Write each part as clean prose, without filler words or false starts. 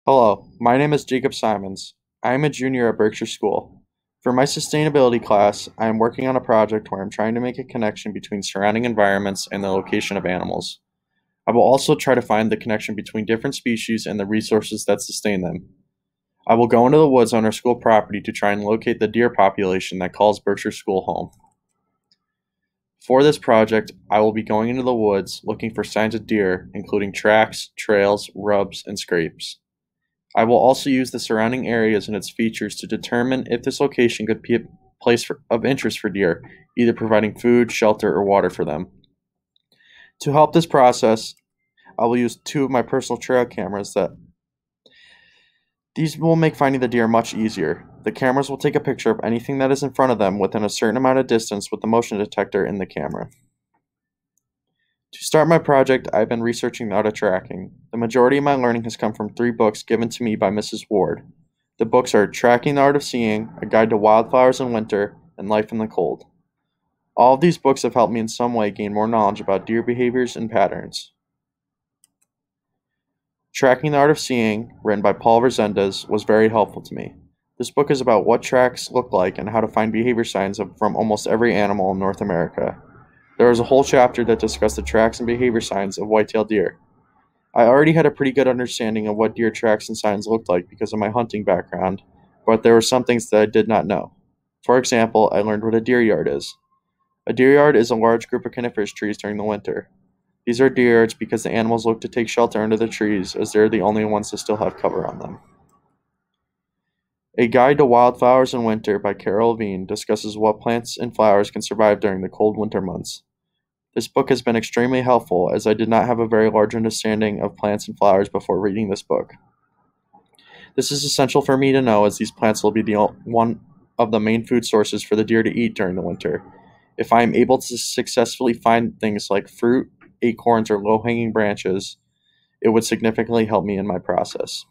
Hello, my name is Jacob Simonds. I am a junior at Berkshire School. For my sustainability class, I am working on a project where I'm trying to make a connection between surrounding environments and the location of animals. I will also try to find the connection between different species and the resources that sustain them. I will go into the woods on our school property to try and locate the deer population that calls Berkshire School home. For this project, I will be going into the woods looking for signs of deer, including tracks, trails, rubs, and scrapes. I will also use the surrounding areas and its features to determine if this location could be a of interest for deer, either providing food, shelter, or water for them. To help this process, I will use two of my personal trail cameras that these will make finding the deer much easier. The cameras will take a picture of anything that is in front of them within a certain amount of distance with the motion detector in the camera. To start my project, I've been researching the art of tracking. The majority of my learning has come from three books given to me by Mrs. Ward. The books are Tracking the Art of Seeing, A Guide to Wildflowers in Winter, and Life in the Cold. All of these books have helped me in some way gain more knowledge about deer behaviors and patterns. Tracking the Art of Seeing, written by Paul Resendez, was very helpful to me. This book is about what tracks look like and how to find behavior signs from almost every animal in North America. There is a whole chapter that discussed the tracks and behavior signs of white-tailed deer. I already had a pretty good understanding of what deer tracks and signs looked like because of my hunting background, but there were some things that I did not know. For example, I learned what a deer yard is. A deer yard is a large group of coniferous trees during the winter. These are deer yards because the animals look to take shelter under the trees as they're the only ones that still have cover on them. A Guide to Wildflowers in Winter by Carol Levine discusses what plants and flowers can survive during the cold winter months. This book has been extremely helpful as I did not have a very large understanding of plants and flowers before reading this book. This is essential for me to know as these plants will be one of the main food sources for the deer to eat during the winter. If I am able to successfully find things like fruit, acorns, or low-hanging branches, it would significantly help me in my process.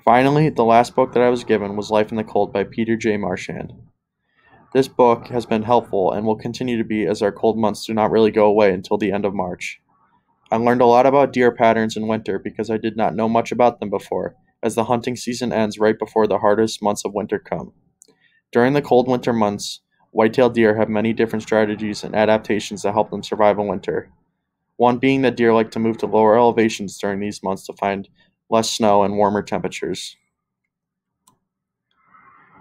Finally, the last book that I was given was Life in the Cold by Peter J. Marchand. This book has been helpful and will continue to be as our cold months do not really go away until the end of March. I learned a lot about deer patterns in winter because I did not know much about them before, as the hunting season ends right before the hardest months of winter come. During the cold winter months, white-tailed deer have many different strategies and adaptations that help them survive in winter. One being that deer like to move to lower elevations during these months to find less snow and warmer temperatures.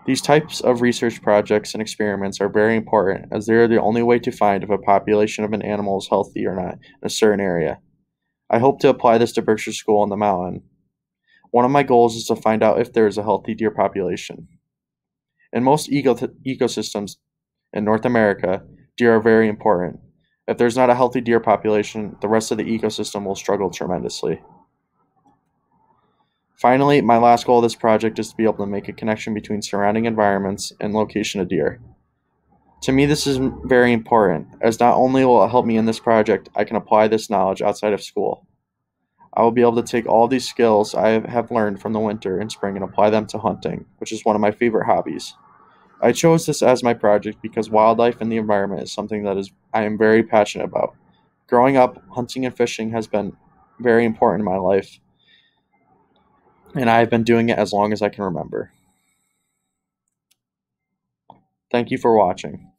These types of research projects and experiments are very important as they are the only way to find if a population of an animal is healthy or not in a certain area. I hope to apply this to Berkshire School on the mountain. One of my goals is to find out if there is a healthy deer population. In most ecosystems in North America, deer are very important. If there's not a healthy deer population, the rest of the ecosystem will struggle tremendously. Finally, my last goal of this project is to be able to make a connection between surrounding environments and location of deer. To me, this is very important, as not only will it help me in this project, I can apply this knowledge outside of school. I will be able to take all these skills I have learned from the winter and spring and apply them to hunting, which is one of my favorite hobbies. I chose this as my project because wildlife and the environment is something that I am very passionate about. Growing up, hunting and fishing has been very important in my life, and I have been doing it as long as I can remember. Thank you for watching.